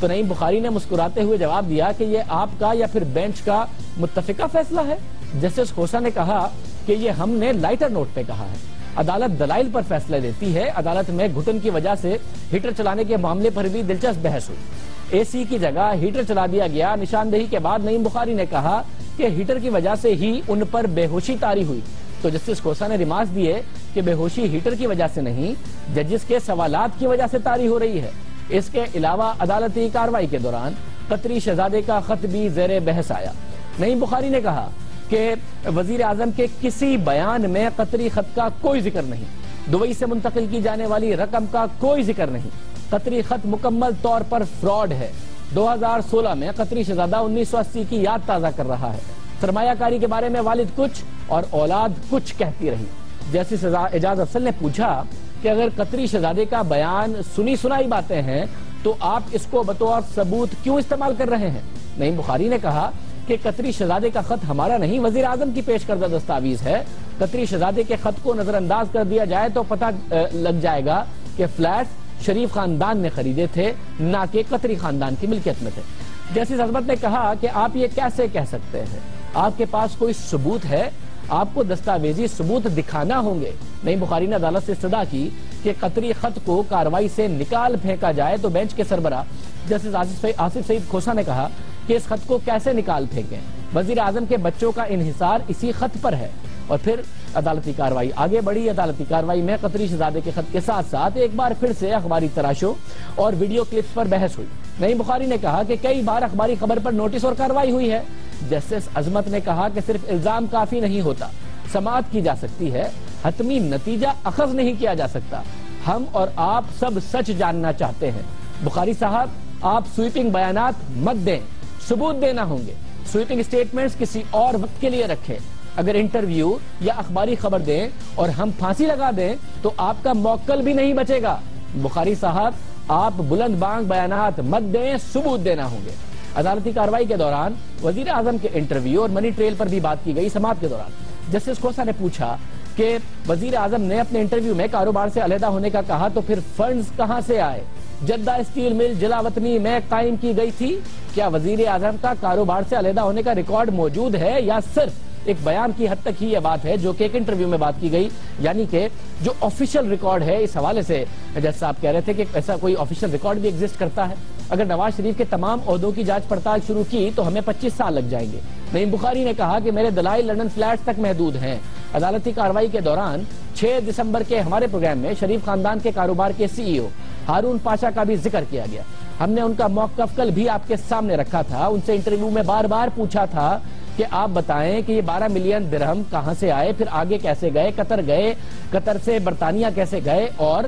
تو نعیم بخاری نے مسکراتے ہوئے جواب دیا کہ یہ آپ کا یا پھر بینچ کا متفقہ فیصلہ ہے۔ جسٹس کھوسا نے کہا کہ یہ ہم نے لائٹر نوٹ پہ کہا ہے، عدالت دلائل پر فیصلہ دیتی ہے۔ عدالت میں گھٹن کی وجہ سے ہیٹر چلانے کے معاملے پر بھی دلچسپ بحث ہوئی۔ اے سی کی جگہ ہیٹر چلا دیا گیا۔ نشاندہی کے بعد نعیم بخاری نے کہا کہ ہیٹر کی وجہ سے ہی ان پر بے ہوشی طاری ہوئی، تو جسٹس کھوسا نے ریمارکس دیے کہ بے ہوشی ہیٹر کی وجہ سے نہیں، ججز کے سوالات کی وجہ سے طاری ہو رہی ہے۔ اس کے علاوہ عدالتی کارروائی کے دوران قطری شہزادے کا خط بھی زیر بحث آیا۔ نعیم بخاری نے کہا کہ وزیر اعظم کے کسی بیان میں قطری خط کا کوئی ذکر نہیں، دبئی سے منتقل کی جانے والی رقم کا کوئی ذکر نہیں، قطری خط مکمل طور پر فراڈ ہے۔ 2016 میں قطری شہزادہ 1980 کی یاد تازہ کر رہا ہے۔ سرمایہ کاری کے بارے میں والد کچھ اور اولاد کچھ کہتی رہی۔ جسٹس اعجاز افضل نے پوچھا کہ اگر قطری شہزادے کا بیان سنی سنائی باتیں ہیں تو آپ اس کو بطور ثبوت کیوں استعمال کر رہے ہیں؟ نعیم بخاری نے کہا کہ قطری شہزادے کا خط ہمارا نہیں، وزیر اعظم کی پیش کردہ دستاویز ہے۔ قطری شہزادے کے خط کو نظر انداز کر دیا جائے تو پتہ لگ جائے گا کہ فلیٹ شریف خاندان نے خریدے تھے، نہ کہ قطری خاندان کی ملکیت میں تھے۔ جسٹس عظمت نے کہا کہ آپ یہ کیسے کہہ سکتے ہیں؟ آپ کے پاس کوئی ثبوت ہے؟ آپ کو دستاویزی ثبوت دکھانا ہوں گے۔ نعیم بخاری نے عدالت سے استدعا کی کہ قطری خط کو کارروائی سے نکال پھینکا جائے، تو بینچ کے سربراہ جسٹس آصف سعید کھوسا نے کہا کہ اس خط کو کیسے نکال پھینکیں؟ وزیر اعظم کے بچوں کا انحصار اسی خط پر ہے۔ اور پھر عدالتی کارروائی آگے بڑھی۔ عدالتی کارروائی میں قطری شہزادے کے خط کے ساتھ ساتھ ایک بار پھر سے اخباری تراشوں اور ویڈیو کلپس پر بحث ہوئی۔ نعیم بخاری نے کہا کہ کئی بار اخباری خبر پر نوٹس اور کارروائی ہوئی ہے۔ جسٹس عظمت نے کہا کہ صرف الزام کافی نہیں ہوتا، سماعت کی جا سکتی ہے، حتمی نتیجہ اخذ نہیں کیا جا سکتا۔ ہم اور آپ سب سچ جاننا چاہتے ہیں۔ بخاری صاحب، آپ سویپنگ بیانات مت دیں، ثبوت دینا ہوں گے۔ سویپنگ سٹیٹمنٹس کسی اور وقت کے لیے رکھیں۔ اگر انٹرویو یا اخباری خبر دیں اور ہم پھانسی لگا دیں تو آپ کا موکل بھی نہیں بچے گا۔ بخاری صاحب، آپ بلند بانگ بیانات مت دیں، ثبوت دینا ہوں گے۔ عدالتی کارروائی کے دوران وزیر اعظم کے انٹرویو اور منی ٹریل پر بھی بات کی گئی۔ سماعت کے دوران جسٹس کھوسا نے پوچھا کہ وزیر اعظم نے اپنے انٹرویو میں کاروبار سے علیحدہ ہونے کا کہا، تو پھر فنڈز کہاں سے آئے؟ جدہ اسٹیل مل جلاوطنی میں قائم کی گئی تھی۔ کیا وزیر اعظم کا کاروبار سے علیحدہ ہونے کا ریکارڈ موجود ہے یا صرف ایک بیان کی حد تک ہی یہ بات ہے جو کہ ایک انٹرویو میں بات کی گئی؟ یعنی کہ جو آفیشیل ریکارڈ ہے، اس حوالے سے جیسا آپ کہہ رہے تھے کہ ایسا کوئی آفیشیل ریکارڈ بھی ایگزسٹ کرتا ہے۔ اگر نواز شریف کے تمام عہدوں کی جانچ پڑتال شروع کی تو ہمیں 25 سال لگ جائیں گے۔ نعیم بخاری نے کہا کہ میرے دلائل لندن فلیٹس تک محدود ہیں۔ عدالتی کارروائی کے دوران 6 دسمبر کے ہمارے پروگرام میں شریف خاندان کے کاروبار کے سی ای او ہارون پاشا کا بھی ذکر کیا گیا۔ ہم نے ان کا موقف کل بھی آپ کے سامنے رکھا تھا۔ ان سے انٹرویو میں بار بار پوچھا تھا کہ آپ بتائیں کہ یہ 12 ملین درہم کہاں سے آئے، پھر آگے کیسے گئے، قطر سے برطانیہ کیسے گئے اور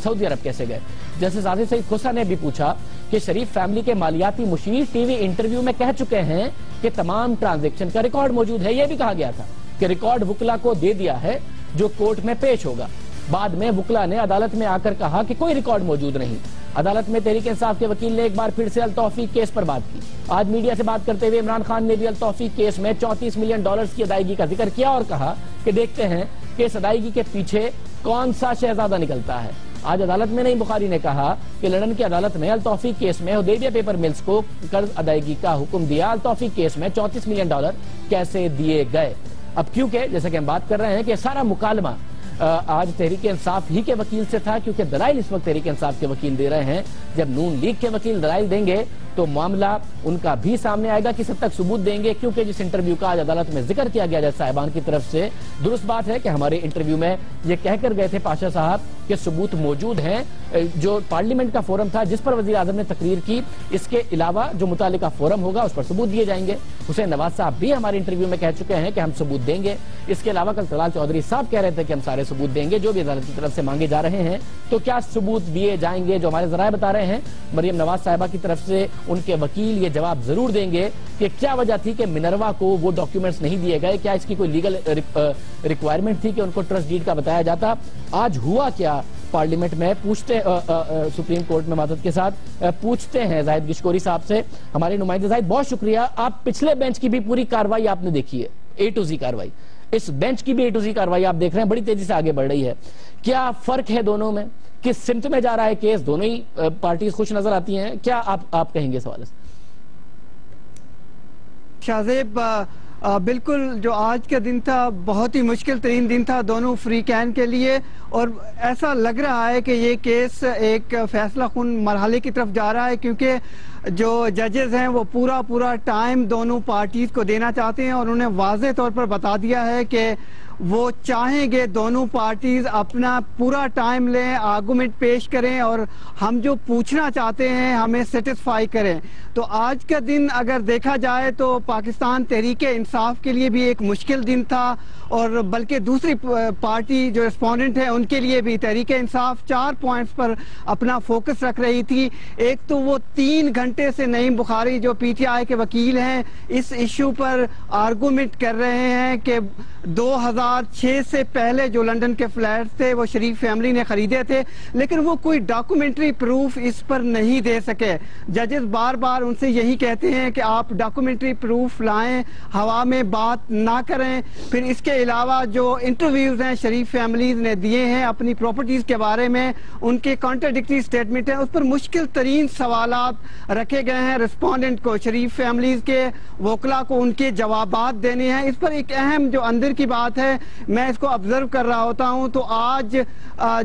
سعودی عرب کیسے گئے۔ جسٹس آصف سعید کھوسا نے بھی پوچھا کہ شریف فیملی کے مالیاتی مشیر ٹی وی انٹرویو میں کہہ چکے ہیں کہ تمام ٹرانزیکشن کا ریکارڈ موجود ہے۔ یہ بھی کہا گیا تھا کہ ریکارڈ وکلا کو دے دیا ہے جو کورٹ میں پیش ہوگا۔ بعد میں وکلا نے عدالت میں آ کر کہا کہ کوئی ریکارڈ موجود نہیں۔ عدالت میں تحریک انصاف کے وکیل نے ایک بار پھر سے التوفیق کیس پر بات کی۔ آج میڈیا سے بات کرتے ہوئے عمران خان نے بھی التوفیق کیس میں 34 ملین ڈالرز کی ادائیگی کا ذکر کیا اور کہا کہ دیکھتے ہیں کہ اس ادائیگی کے پیچھے کون سا شہزادہ نکلتا ہے۔ آج عدالت میں نعیم بخاری نے کہا کہ لندن کی عدالت میں التوفیق کیس میں حدیبیہ پیپر ملز کو قرض ادائیگی کا حکم دیا۔ التوفیق کیس میں 34 ملین ڈالر کیسے دیے گئے؟ اب کیونکہ جیسا کہ ہم بات کر رہے ہیں کہ سارا مکالمہ آج تحریک انصاف ہی کے وکیل سے تھا، کیونکہ دلائل اس وقت تحریک انصاف کے وکیل دے رہے ہیں۔ جب نون لیگ کے وکیل دلائل دیں گے تو معاملہ ان کا بھی سامنے آئے گا، کس حد تک ثبوت دیں گے، کیونکہ جس انٹرویو کا آج عدالت میں ذکر کیا گیا جج صاحبان کی طرف سے، درست بات ہے کہ ہمارے انٹرویو میں یہ کہہ کر گئے تھے پاشا صاحب کہ ثبوت موجود ہیں۔ جو پارلیمنٹ کا فورم تھا جس پر وزیر اعظم نے تقریر کی، اس کے علاوہ جو متعلقہ فورم ہوگا اس پر ثبوت دیے جائیں گے۔ حسین نواز صاحب بھی ہمارے انٹرویو میں کہہ چکے ہیں کہ ہم ثبوت دیں گے۔ اس کے علاوہ کل طلال چودھری صاحب کہہ رہے تھے کہ ہم سارے ثبوت دیں گے جو بھی عدالت کی طرف سے مانگے جا رہے ہیں۔ تو کیا ثبوت دیے جائیں گے؟ جو ہمارے ذرائع بتا رہے ہیں، مریم نواز صاحبہ کی طرف سے ان کے وکیل یہ جواب ضرور دیں گے کہ کیا وجہ تھی کہ منروا کو وہ ڈاکیومنٹس نہیں دیے گئے، کیا اس کی کوئی لیگل ریکوائرمنٹ تھی کہ ان کو ٹرسٹ ڈیڈ کا بتایا جاتا۔ آج ہوا کیا پارلیمنٹ میں پوچھتے سپریم کورٹ میں معذرت کے ساتھ پوچھتے ہیں زاہد گشکوری صاحب سے۔ ہمارے نمائندے زاہد بہت شکریہ، آپ پچھلے بینچ کی بھی پوری کاروائی آپ نے دیکھی ہے، اے ٹو زی کاروائی، اس بینچ کی بھی اے ٹو زی کاروائی آپ دیکھ رہے ہیں، بڑی تیزی سے آگے بڑھ رہی ہے۔ کیا فرق ہے دونوں میں؟ کس سمت میں جا رہا ہے کیس؟ دونوں ہی پارٹیز خوش نظر آتی ہیں، کیا آپ کہیں گے اس حوالے سے؟ شاہزیب، بالکل جو آج کا دن تھا بہت ہی مشکل ترین دن تھا دونوں فریقین کے لیے، اور ایسا لگ رہا ہے کہ یہ کیس ایک فیصلہ کن مرحلے کی طرف جا رہا ہے، کیونکہ جو ججز ہیں وہ پورا ٹائم دونوں پارٹیز کو دینا چاہتے ہیں، اور انہیں واضح طور پر بتا دیا ہے کہ وہ چاہیں گے دونوں پارٹیز اپنا پورا ٹائم لیں، آرگومنٹ پیش کریں، اور ہم جو پوچھنا چاہتے ہیں ہمیں سیٹسفائی کریں۔ تو آج کا دن اگر دیکھا جائے تو پاکستان تحریک انصاف کے لیے بھی ایک مشکل دن تھا، اور بلکہ دوسری پارٹی جو ریسپونڈنٹ ہے ان کے لیے بھی تحریک انصاف 4 پوائنٹس پر اپنا فوکس رکھ رہی تھی۔ ایک تو وہ 3 گھنٹے سے نعیم بخاری جو پی ٹی آئی کے وکیل ہیں اس ایشو پر آرگومنٹ کر رہے ہیں کہ 2006 سے پہلے جو لنڈن کے فلیٹس تھے وہ شریف فیملی نے خریدے تھے، لیکن وہ کوئی ڈاکومنٹری پروف اس پر نہیں دے سکے۔ ججز بار بار ان سے یہی کہتے ہیں کہ آپ ڈاکومنٹری پروف لائیں، ہوا میں بات نہ کریں۔ پھر اس کے علاوہ جو انٹرویوز ہیں شریف فیملیز نے دیے ہیں اپنی پراپرٹیز کے بارے میں، ان کے کانٹراڈکٹری سٹیٹمنٹ ہیں، اس پر مشکل ترین سوالات رکھے گئے ہیں ریسپونڈنٹ کو، شریف فیملیز کے وکلا کو ان کے جوابات دینے ہیں۔ اس پر ایک اہم جو اندر کی بات ہے، میں اس کو آبزرو کر رہا ہوتا ہوں تو آج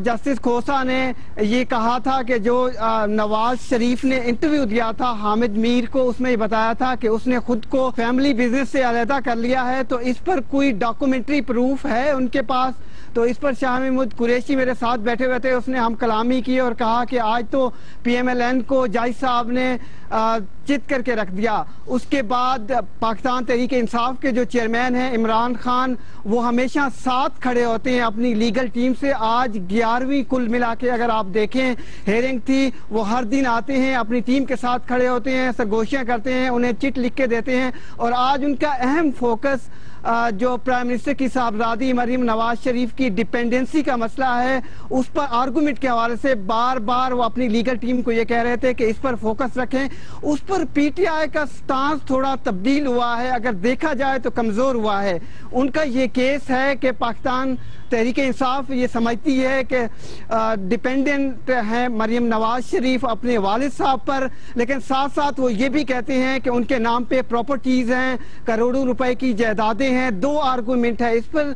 جسٹس کھوسا نے یہ کہا تھا کہ جو نواز شریف نے انٹرویو دیا تھا حامد میر کو، اس میں یہ بتایا تھا کہ اس نے خود کو فیملی بزنس سے علیحدہ کر لیا ہے، تو اس پر کوئی ڈاکومنٹری پروف ہے ان کے پاس؟ تو اس پر شاہ محمود قریشی میرے ساتھ بیٹھے ہوئے تھے، اس نے ہم کلامی کی اور کہا کہ آج تو پی ایم ایل این کو جج صاحب نے چت کر کے رکھ دیا۔ اس کے بعد پاکستان تحریک انصاف کے جو چیئرمین ہیں عمران خان، وہ ہمیشہ ساتھ کھڑے ہوتے ہیں اپنی لیگل ٹیم سے۔ آج 11ویں کل ملا کے اگر آپ دیکھیں ہیرنگ تھی، وہ ہر دن آتے ہیں اپنی ٹیم کے ساتھ کھڑے ہوتے ہیں، سرگوشیاں کرتے ہیں، انہیں چٹ لکھ کے دیتے ہیں، اور آج ان کا اہم فوکس جو پرائم منسٹر کی صاحبزادی مریم نواز شریف کی ڈیپینڈنسی کا مسئلہ ہے، اس پر آرگومنٹ کے حوالے سے بار بار وہ اپنی لیگل ٹیم کو یہ کہہ رہے تھے کہ اس پر فوکس رکھیں۔ اس پر پی ٹی آئی کا سٹانس تھوڑا تبدیل ہوا ہے، اگر دیکھا جائے تو کمزور ہوا ہے۔ ان کا یہ کیس ہے کہ پاکستان تحریک انصاف یہ سمجھتی ہے کہ ڈیپینڈنٹ ہیں مریم نواز شریف اپنے والد صاحب پر، لیکن ساتھ ساتھ وہ یہ بھی کہتے ہیں کہ ان کے نام پہ پراپرٹیز ہیں، کروڑوں روپے کی جائیدادیں ہیں۔ 2 آرگومنٹ ہے اس پر۔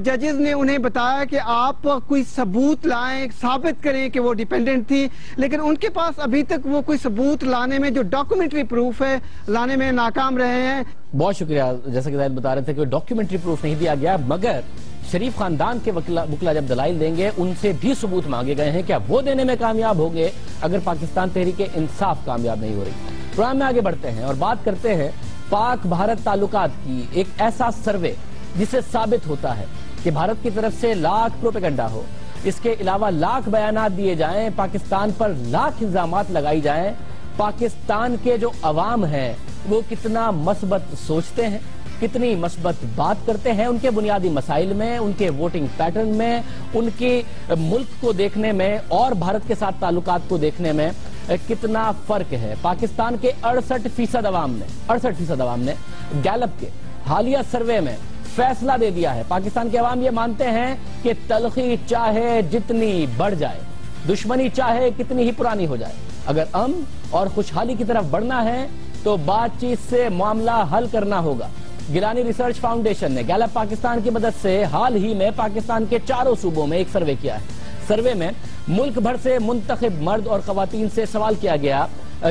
ججز نے انہیں بتایا کہ آپ کوئی ثبوت لائیں، ثابت کریں کہ وہ ڈیپینڈنٹ تھی، لیکن ان کے پاس ابھی تک وہ کوئی ثبوت لانے میں جو ڈاکومنٹری پروف ہے لانے میں ناکام رہے ہیں۔ بہت شکریہ۔ جیسا کہ زید بتا رہے تھے کہ ڈاکومنٹری پروف نہیں دیا گیا، مگر شریف خاندان کے وکلا جب دلائل دیں گے ان سے بھی ثبوت مانگے گئے ہیں، کیا وہ دینے میں کامیاب ہوں گے اگر پاکستان تحریک انصاف کامیاب نہیں ہو رہی؟ پروگرام میں آگے بڑھتے ہیں اور بات کرتے ہیں پاک بھارت تعلقات کی۔ ایک ایسا سروے جس سے ثابت ہوتا ہے کہ بھارت کی طرف سے لاکھ پروپیگنڈا ہو، اس کے علاوہ لاکھ بیانات دیے جائیں، پاکستان پر لاکھ الزامات لگائی جائیں، پاکستان کے جو عوام ہیں وہ کتنا مثبت سوچتے ہیں، کتنی مثبت بات کرتے ہیں، ان کے بنیادی مسائل میں، ان کے ووٹنگ پیٹرن میں، ان کے ملک کو دیکھنے میں اور بھارت کے ساتھ تعلقات کو دیکھنے میں کتنا فرق ہے۔ پاکستان کے 68% عوام نے گیلپ کے حالیہ سروے میں فیصلہ دے دیا ہے۔ پاکستان کے عوام یہ مانتے ہیں کہ تلخی چاہے جتنی بڑھ جائے، دشمنی چاہے کتنی ہی پرانی ہو جائے، اگر امن اور خوشحالی کی طرف بڑھنا ہے تو بات چیت سے معاملہ حل کرنا ہوگا۔ گیلانی ریسرچ فاؤنڈیشن نے گیلپ پاکستان کی مدد سے حال ہی میں پاکستان کے 4 صوبوں میں ایک سروے کیا ہے۔ سروے میں ملک بھر سے منتخب مرد اور خواتین سے سوال کیا گیا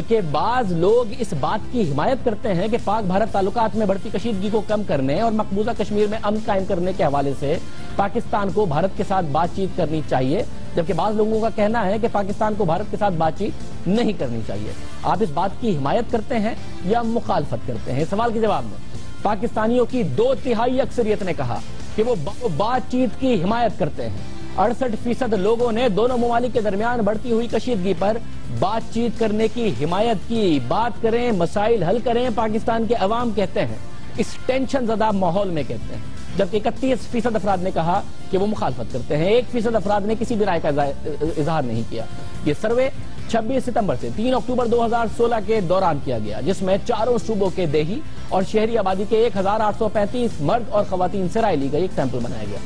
کہ بعض لوگ اس بات کی حمایت کرتے ہیں کہ پاک بھارت تعلقات میں بڑھتی کشیدگی کو کم کرنے اور مقبوضہ کشمیر میں امن قائم کرنے کے حوالے سے پاکستان کو بھارت کے ساتھ بات چیت کرنی چاہیے، جبکہ بعض لوگوں کا کہنا ہے کہ پاکستان کو بھارت کے ساتھ بات چیت نہیں کرنی چاہیے۔ آپ اس بات کی حمایت کرتے ہیں یا مخالفت کرتے ہیں؟ سوال کے جواب میں پاکستانیوں کی 2/3 اکثریت نے کہا کہ وہ بات چیت کی حمایت کرتے ہیں۔ 68% لوگوں نے دونوں ممالک کے درمیان بڑھتی ہوئی کشیدگی پر بات چیت کرنے کی حمایت کی۔ بات کریں، مسائل حل کریں، پاکستان کے عوام کہتے ہیں، اس ٹینشن زدہ ماحول میں کہتے ہیں، جبکہ 31% افراد نے کہا کہ وہ مخالفت کرتے ہیں۔ 1% افراد نے کسی بھی رائے کا اظہار نہیں کیا۔ یہ سروے 26 ستمبر سے 3 اکتوبر 2016 کے دوران کیا گیا، جس میں 4 صوبوں کے دیہی اور شہری آبادی کے 1835 مرد اور خواتین سے رائے لی گئی، ایک سیمپل بنایا گیا۔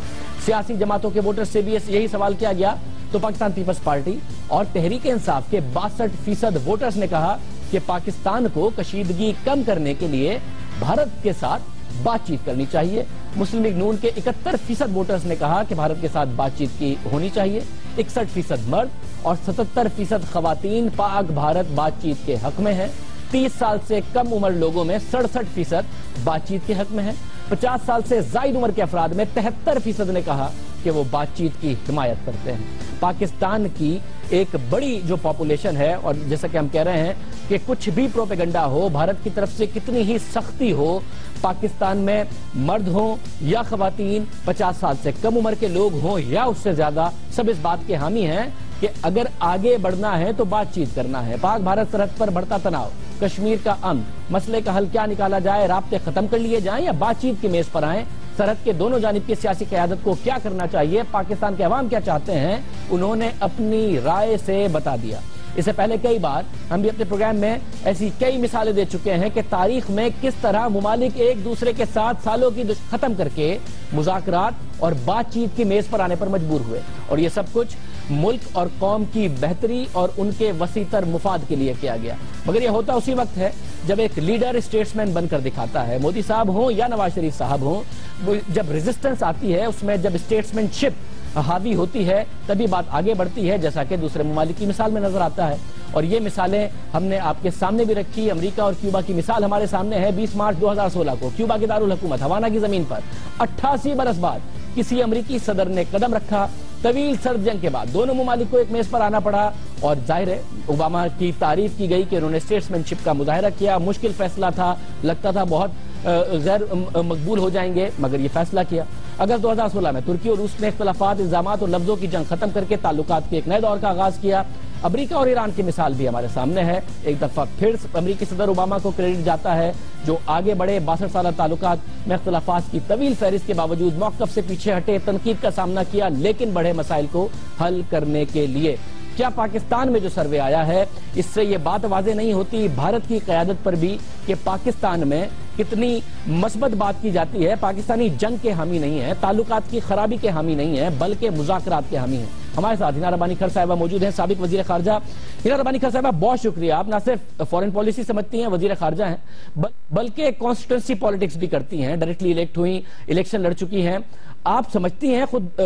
سیاسی جماعتوں کے ووٹر سے بھی یہی سوال کیا گیا تو پاکستان پیپلز پارٹی اور تحریک انصاف کے 62% ووٹرز نے کہا کہ پاکستان کو کشیدگی کم کرنے کے لیے بھارت کے ساتھ بات چیت کرنی چاہیے۔ مسلم لیگ نون کے 71% ووٹرز نے کہا کہ بھارت کے ساتھ بات چیت کی ہونی چاہیے۔ 61% مرد اور 77% خواتین پاک بھارت بات چیت کے حق میں ہیں۔ 30 سال سے کم عمر لوگوں میں 67% بات چیت کے حق میں ہیں۔ 50 سال سے زائد عمر کے افراد میں 73% نے کہا کہ وہ بات چیت کی حمایت کرتے ہیں۔ پاکستان کی ایک بڑی جو پاپولیشن ہے، اور جیسا کہ ہم کہہ رہے ہیں کہ کچھ بھی پروپیگنڈا ہو، بھارت کی طرف سے کتنی ہی سختی ہو، پاکستان میں مرد ہوں یا خواتین، 50 سال سے کم عمر کے لوگ ہوں یا اس سے زیادہ، سب اس بات کے حامی ہیں کہ اگر آگے بڑھنا ہے تو بات چیت کرنا ہے۔ پاک بھارت سرحد پر بڑھتا تناؤ، کشمیر کا امن، مسئلے کا حل کیا نکالا جائے، رابطے ختم کر لیے جائیں یا بات چیت کی میز پر آئیں، سرحد کے دونوں جانب کی سیاسی قیادت کو کیا کرنا چاہیے، پاکستان کے عوام کیا چاہتے ہیں، انہوں نے اپنی رائے سے بتا دیا۔ اس سے پہلے کئی بار ہم بھی اپنے پروگرام میں ایسی کئی مثالیں دے چکے ہیں کہ تاریخ میں کس طرح ممالک ایک دوسرے کے ساتھ سالوں کی ختم کر کے مذاکرات اور بات چیت کی میز پر آنے پر مجبور ہوئے، اور یہ سب کچھ ملک اور قوم کی بہتری اور ان کے وسیع تر مفاد کے لیے کیا گیا۔ مگر یہ ہوتا اسی وقت ہے جب ایک لیڈر اسٹیٹسمین بن کر دکھاتا ہے، مودی صاحب ہوں یا نواز شریف صاحب ہوں، جب ریزسٹنس آتی ہے، اس میں جب اسٹیٹسمین شپ حاوی ہوتی ہے، تبھی بات آگے بڑھتی ہے، جیسا کہ دوسرے ممالک کی مثال میں نظر آتا ہے۔ اور یہ مثالیں ہم نے آپ کے سامنے بھی رکھی۔ امریکہ اور کیوبا کی مثال ہمارے سامنے ہے۔ 20 مارچ 2016 کو کیوبا کے دارالحکومت ہوانا کی زمین پر 88 برس بعد کسی امریکی صدر نے قدم رکھا۔ طویل سرد جنگ کے بعد دونوں ممالک کو ایک میز پر آنا پڑا، اور ظاہر ہے اوباما کی تعریف کی گئی کہ انہوں نے اسٹیٹسمین شپ کا مظاہرہ کیا۔ مشکل فیصلہ تھا، لگتا تھا بہت غیر مقبول ہو جائیں گے، مگر یہ فیصلہ کیا۔ اگست 2016 میں ترکی اور روس نے اختلافات، الزامات اور لفظوں کی جنگ ختم کر کے تعلقات کے ایک نئے دور کا آغاز کیا۔ امریکہ اور ایران کی مثال بھی ہمارے سامنے ہے۔ ایک دفعہ پھر امریکی صدر اوباما کو کریڈٹ جاتا ہے، جو آگے بڑھے، 62 سالہ تعلقات میں اختلافات کی طویل فہرست کے باوجود موقف سے پیچھے ہٹے، تنقید کا سامنا کیا، لیکن بڑے مسائل کو حل کرنے کے لیے۔ کیا پاکستان میں جو سروے آیا ہے، اس سے یہ بات واضح نہیں ہوتی بھارت کی قیادت پر بھی کہ پاکستان میں کتنی مثبت بات کی جاتی ہے؟ پاکستانی جنگ کے حامی نہیں ہیں، تعلقات کی خرابی کے حامی نہیں ہیں، بلکہ مذاکرات کے حامی ہیں۔ ہمارے ساتھ ہنا ربانی کھر صاحبہ موجود ہیں، سابق وزیر خارجہ۔ ہنا ربانی کھر صاحبہ، بہت شکریہ۔ آپ نہ صرف فورن پالیسی سمجھتی ہیں، وزیر خارجہ ہیں، بلکہ کانسٹیٹوئنسی پالیٹکس بھی کرتی ہیں، ڈائریکٹلی الیکٹ ہوئی، الیکشن لڑ چکی ہیں۔ آپ سمجھتی ہیں خود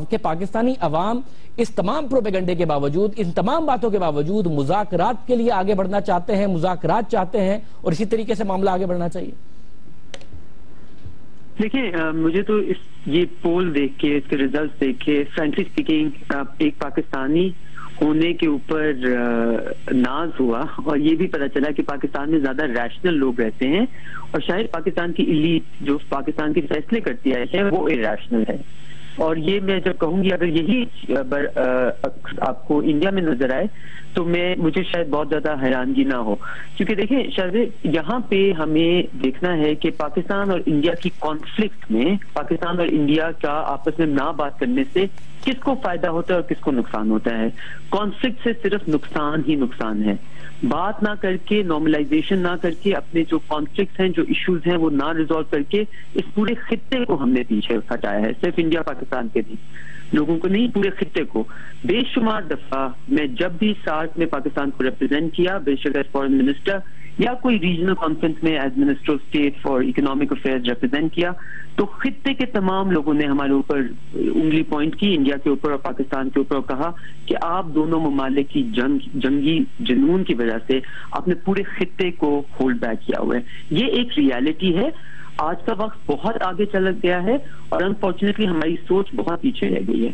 کہ پاکستانی عوام اس تمام پروپیگنڈے کے باوجود، ان تمام باتوں کے باوجود مذاکرات کے لیے آگے بڑھنا چاہتے ہیں، مذاکرات چاہتے ہیں، اور اسی طریقے سے معاملہ آگے بڑھنا چاہیے؟ دیکھیں، مجھے تو یہ پول دیکھ کے، اس کے ریزلٹس دیکھ کے، فرینکلی اسپیکنگ ایک پاکستانی ہونے کے اوپر ناز ہوا، اور یہ بھی پتہ چلا کہ پاکستان میں زیادہ ریشنل لوگ رہتے ہیں، اور شاید پاکستان کی ایلیٹ جو پاکستان کے فیصلے کرتی ہے وہ irrational ہے۔ اور یہ میں جب کہوں گی، اگر یہی آپ کو انڈیا میں نظر آئے تو مجھے شاید بہت زیادہ حیرانگی نہ ہو، کیونکہ دیکھیں شاید یہاں پہ ہمیں دیکھنا ہے کہ پاکستان اور انڈیا کی کانفلکٹ میں، پاکستان اور انڈیا کا آپس میں نہ بات کرنے سے کس کو فائدہ ہوتا ہے اور کس کو نقصان ہوتا ہے۔ کانفلکٹ سے صرف نقصان ہی نقصان ہے۔ بات نہ کر کے، نارملائزیشن نہ کر کے، اپنے جو کانفلکٹس ہیں، جو ایشوز ہیں، وہ نہ ریزالو کر کے اس پورے خطے کو ہم نے پیچھے ہٹایا ہے، صرف انڈیا پاکستان کے بھی لوگوں کو نہیں، پورے خطے کو۔ بے شمار دفعہ میں جب بھی سارک میں پاکستان کو ریپرزینٹ کیا، بے شک ایز فارن منسٹر یا کوئی ریجنل کانفرنس میں as minister of state for economic affairs represent کیا، تو خطے کے تمام لوگوں نے ہمارے اوپر انگلی پوائنٹ کی، انڈیا کے اوپر اور پاکستان کے اوپر، اور کہا کہ آپ دونوں ممالک کی جنگی جنون کی وجہ سے آپ نے پورے خطے کو ہولڈ بیک کیا ہوا ہے۔ یہ ایک ریالٹی ہے۔ آج کا وقت بہت آگے چل گیا ہے، اور انفارچونیٹلی ہماری سوچ بہت پیچھے رہ گئی ہے۔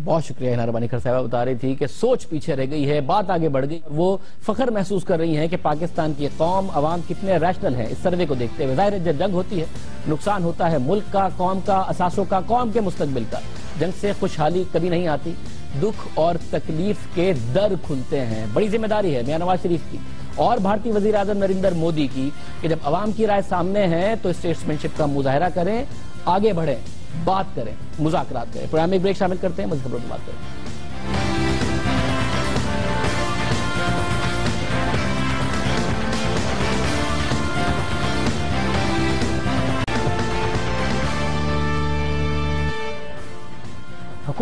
بہت شکریہ ہنا ربانی کھر صاحبہ، بتا رہی تھی کہ سوچ پیچھے رہ گئی ہے، بات آگے بڑھ گئی، وہ فخر محسوس کر رہی ہیں کہ پاکستان کی قوم، عوام کتنے ریشنل ہیں۔ اس سروے کو دیکھتے ہوئے ظاہر ہے جب جنگ ہوتی ہے نقصان ہوتا ہے ملک کا، قوم کا، اساسوں کا، قوم کے مستقبل کا۔ جنگ سے خوشحالی کبھی نہیں آتی، دکھ اور تکلیف کے در کھلتے ہیں۔ بڑی ذمہ داری ہے میاں نواز شریف کی اور بھارتی وزیر اعظم نریندر مودی کی کہ جب عوام کی رائے سامنے ہے تو اسٹیٹسمین شپ کا مظاہرہ کریں، آگے بڑھیں، بات کریں، مذاکرات کریں۔ پروگرام میں ایک بریک شامل کرتے ہیں، مزید خبروں کی بات کریں۔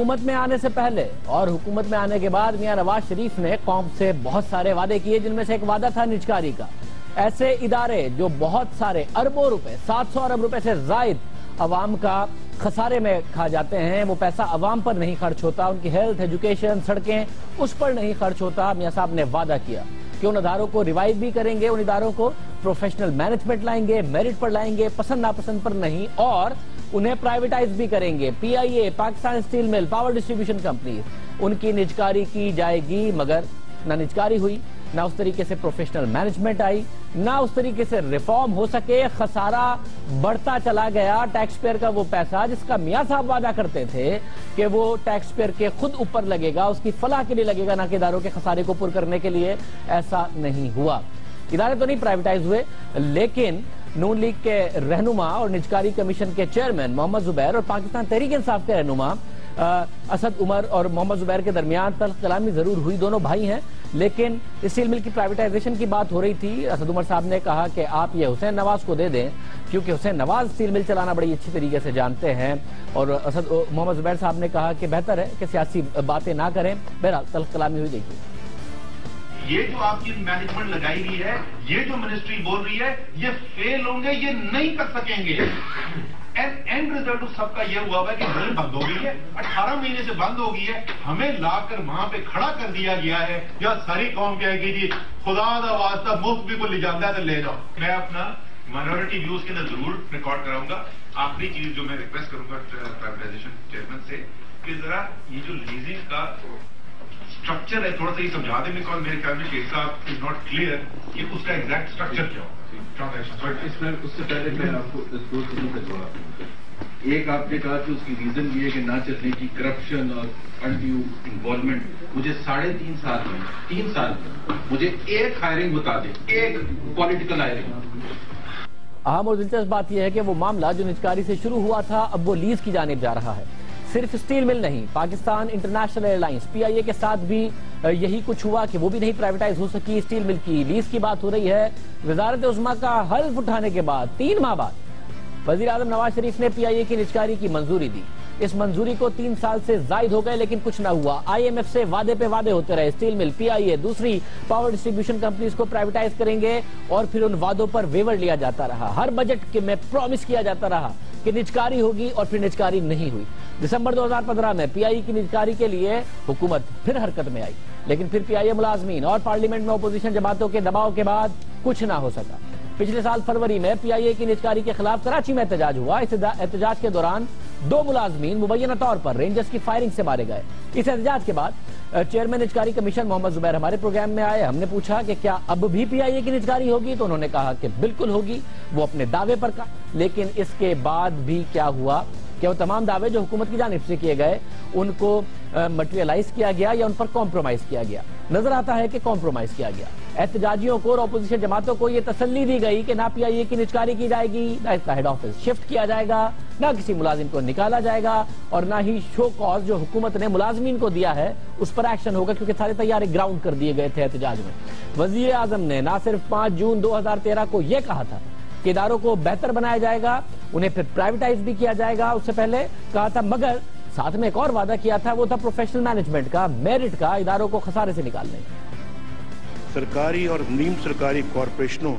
حکومت میں آنے سے پہلے اور حکومت میں آنے کے بعد میاں نواز شریف نے قوم سے بہت سارے وعدے کیے، جن میں سے ایک وعدہ تھا نجکاری کا۔ ایسے ادارے جو بہت سارے اربوں روپے، 700 ارب روپے سے زائد عوام کا خسارے میں کھا جاتے ہیں، وہ پیسہ عوام پر نہیں خرچ ہوتا، ان کی ہیلتھ، ایجوکیشن، سڑکیں اس پر نہیں خرچ ہوتا۔ میاں صاحب نے وعدہ کیا کہ ان اداروں کو ریوائیو بھی کریں گے، ان اداروں کو پروفیشنل مینجمنٹ لائیں گے، میرٹ پر لائیں گے، پسند ناپسند پر نہیں، اور انہیں پرائیویٹائز بھی کریں گے۔ P I A, Pakistan steel mill, power distribution companies, ان کی نجکاری کی جائے گی، مگر نہ نجکاری ہوئی، نہ اس طریقے سے پروفیشنل مینجمنٹ آئی، نہ اس طریقے سے ریفارم ہو سکے۔ خسارہ بڑھتا چلا گیا، ٹیکس پیئر کا وہ پیسہ جس کا میاں صاحب وعدہ کرتے تھے کہ وہ ٹیکس پیئر کے خود اوپر لگے گا، اس کی فلاح کے لیے لگے گا، نہ کہ اداروں کے خسارے کو پر کرنے کے لیے، ایسا نہیں ہوا۔ ادارے تو نہیں پرائیویٹائز ہوئے، لیکن نون لیگ کے رہنما اور نجکاری کمیشن کے چیئرمین محمد زبیر اور پاکستان تحریک انصاف کے رہنما اسد عمر اور محمد زبیر کے درمیان تلخ کلامی ضرور ہوئی، دونوں بھائی ہیں، لیکن اسٹیل مل کی پرائیویٹائزیشن کی بات ہو رہی تھی۔ اسد عمر صاحب نے کہا کہ آپ یہ حسین نواز کو دے دیں، کیونکہ حسین نواز اسٹیل مل چلانا بڑی اچھی طریقے سے جانتے ہیں، اور محمد زبیر صاحب نے کہا کہ بہتر ہے کہ سیاسی باتیں نہ کریں۔ بہرحال تلخ کلامی ہوئی، دیکھیے۔ یہ جو آپ کی مینجمنٹ لگائی گئی ہے، یہ جو منسٹری بول رہی ہے، یہ فیل ہوں گے، یہ نہیں کر سکیں گے۔ اینڈ ریزلٹ سب کا یہ ہوا ہے کہ مل بند ہو گئی ہے، 18 مہینے سے بند ہو گئی ہے، ہمیں لا کر وہاں پہ کھڑا کر دیا گیا ہے، یا ساری قوم کہے گی جی خدا دا واسطہ مفت بھی کوئی لے جاتا ہے تو لے جاؤ۔ میں اپنا مائنورٹی ویوز کے اندر ضرور ریکارڈ کراؤں گا۔ آخری چیز جو میں ریکویسٹ کروں گا پرائیویٹائزیشن چیئرمین سے کہ ذرا یہ جو لیزنگ کا اسٹرکچر ہے تھوڑا سا یہ سمجھا دیں، بیکاز میرے خیال میں شیخ صاحب از ناٹ کلیئر کہ اس کا ایگزیکٹ اسٹرکچر کیا ہو۔ اس سے پہلے میں آپ کو دو چیزوں پہ جوڑا۔ ایک آپ نے کہا کہ اس کی ریزن یہ ہے کہ نہ چلنے کی کرپشن اور انڈیو انوالومنٹ۔ مجھے 3.5 سال میں 3 سال میں مجھے ایک ہائرنگ بتا دیں، ایک پولیٹیکل ہائرنگ۔ اہم اور دلچسپ بات یہ ہے کہ وہ معاملہ جو نجکاری سے شروع ہوا تھا اب وہ لیز کی جانب جا رہا ہے۔ صرف اسٹیل مل نہیں، Pakistan international air lines P I اے کے ساتھ بھی یہی کچھ ہوا کہ وہ بھی نہیں پرائیویٹائز ہو سکی۔ اسٹیل مل کی لیز کی بات ہو رہی ہے۔ وزارت عظمیٰ کا حلف اٹھانے کے بعد 3 ماہ بعد وزیر اعظم نواز شریف نے پی آئی اے کی نجکاری کی منظوری دی۔ اس منظوری کو 3 سال سے زائد ہو گئے، لیکن کچھ نہ ہوا۔ آئی ایم ایف سے وعدے پہ وعدے ہوتے رہے، اسٹیل مل، پی آئی اے، دوسری پاور ڈسٹریبیوشن کمپنیز کو پرائیویٹائز کریں گے، اور پھر ان وعدوں پر ویور لیا جاتا رہا۔ ہر بجٹ میں پرومس کیا جاتا رہا کہ نجکاری ہوگی، اور پھر نجکاری نہیں ہوئی۔ دسمبر 2015 میں پی آئی اے کی نجکاری کے لیے حکومت پھر حرکت میں آئی، لیکن پھر پی آئی اے ملازمین اور پارلیمنٹ میں اپوزیشن جماعتوں کے دباؤ کے بعد کچھ نہ ہو سکا۔ پچھلے سال فروری میں پی آئی اے کی نجکاری کے خلاف کراچی میں احتجاج ہوا۔ اس احتجاج کے دوران 2 ملازمین مبینہ طور پر رینجرز کی فائرنگ سے مارے گئے۔ اس احتجاج کے بعد چیئرمین نجکاری کمیشن محمد زبیر ہمارے پروگرام میں آئے۔ ہم نے پوچھا کہ کیا اب بھی پی آئی اے کی نجکاری ہوگی، تو انہوں نے کہا کہ بالکل ہوگی۔ وہ اپنے دعوے پر کہا، لیکن اس کے بعد بھی کیا ہوا کہ وہ تمام دعوے جو حکومت کی جانب سے کیے گئے ان کو مٹیریلائز کیا گیا یا ان پر کمپرومائز کیا گیا؟ نظر آتا ہے کہ کمپرومائز کیا گیا۔ احتجاجیوں کو اور اپوزیشن جماعتوں کو یہ تسلی دی گئی کہ نہ پی آئی اے کی نجکاری کی جائے گی، نہ اس کا ہیڈ آفس شفٹ کیا جائے گا، نہ کسی ملازم کو نکالا جائے گا، اور نہ ہی شو کاز جو حکومت نے ملازمین کو دیا ہے اس پر ایکشن ہوگا، کیونکہ سارے تیارے گراؤنڈ کر دیے گئے تھے احتجاج میں۔ وزیر اعظم نے نہ صرف 5 جون 2013 کو یہ کہا تھا کہ اداروں کو بہتر بنایا جائے گا، انہیں پھر پرائیویٹائز بھی کیا جائے گا، اس سے پہلے کہا تھا، مگر ساتھ میں ایک اور وعدہ کیا تھا، وہ تھا پروفیشنل مینجمنٹ کا، میرٹ کا، اداروں کو خسارے سے نکالنے کا۔ سرکاری اور نیم سرکاری کارپوریشنوں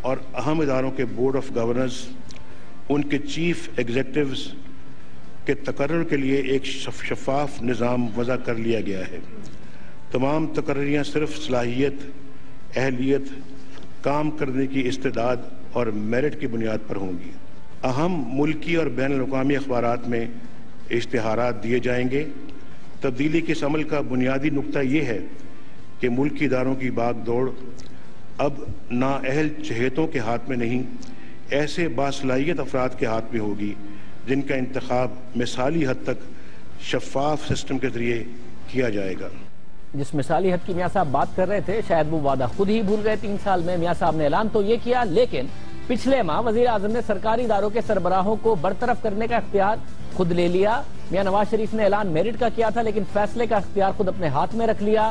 اور اہم اداروں کے بورڈ آف گورنرز، ان کے چیف ایگزیکٹوز کے تقرر کے لیے ایک شفاف نظام وضع کر لیا گیا ہے۔ تمام تقرریاں صرف صلاحیت، اہلیت، کام کرنے کی استعداد اور میرٹ کی بنیاد پر ہوں گی۔ اہم ملکی اور بین الاقوامی اخبارات میں اشتہارات دیے جائیں گے۔ تبدیلی کے اس عمل کا بنیادی نقطہ یہ ہے کہ ملکی اداروں کی باغ دوڑ اب نااہل چہیتوں کے ہاتھ میں نہیں، ایسے باصلاحیت افراد کے ہاتھ میں ہوگی جن کا انتخاب مثالی حد تک شفاف سسٹم کے ذریعے کیا جائے گا۔ جس مثالی حد کی میاں صاحب بات کر رہے تھے، شاید وہ وعدہ خود ہی بھول گئے 3 سال میں۔ میاں صاحب نے اعلان تو یہ کیا، لیکن پچھلے ماہ وزیر اعظم نے سرکاری اداروں کے سربراہوں کو برطرف کرنے کا اختیار خود لے لیا۔ میاں نواز شریف نے اعلان میرٹ کا کیا تھا، لیکن فیصلے کا اختیار خود اپنے ہاتھ میں رکھ لیا۔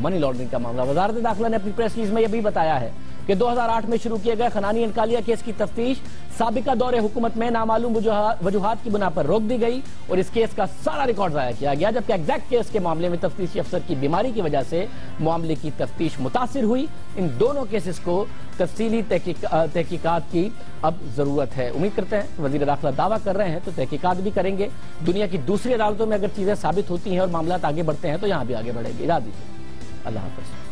منی لانڈرنگ کا معاملہ. وزارت داخلہ نے اپنی پریس ریلیز میں یہ بھی بتایا ہے کہ 2008 میں شروع کیے گئے خنانی انکالیہ کیس کی تفتیش سابقہ دور حکومت میں نامعلوم وجوہات کی بنا پر روک دی گئی اور اس کیس کا سارا ریکارڈ ضائع کیا گیا، جبکہ ایگزیکٹ کیس کے معاملے میں تفتیشی افسر کی بیماری کی وجہ سے معاملے کی تفتیش متاثر ہوئی. ان دونوں کیسز کو تفصیلی تحقیقات کی اب ضرورت ہے. امید کرتے ہیں وزیر داخلہ دعویٰ کر رہے ہیں تو تحقیقات بھی کریں گے. دنیا کی دوسری عدالتوں میں اگر چیزیں ثابت ہوتی ہیں اور معاملات آگے بڑھتے ہیں تو یہاں بھی آگے بڑھیں گے. اجازت دیجیے، اللہ حافظ.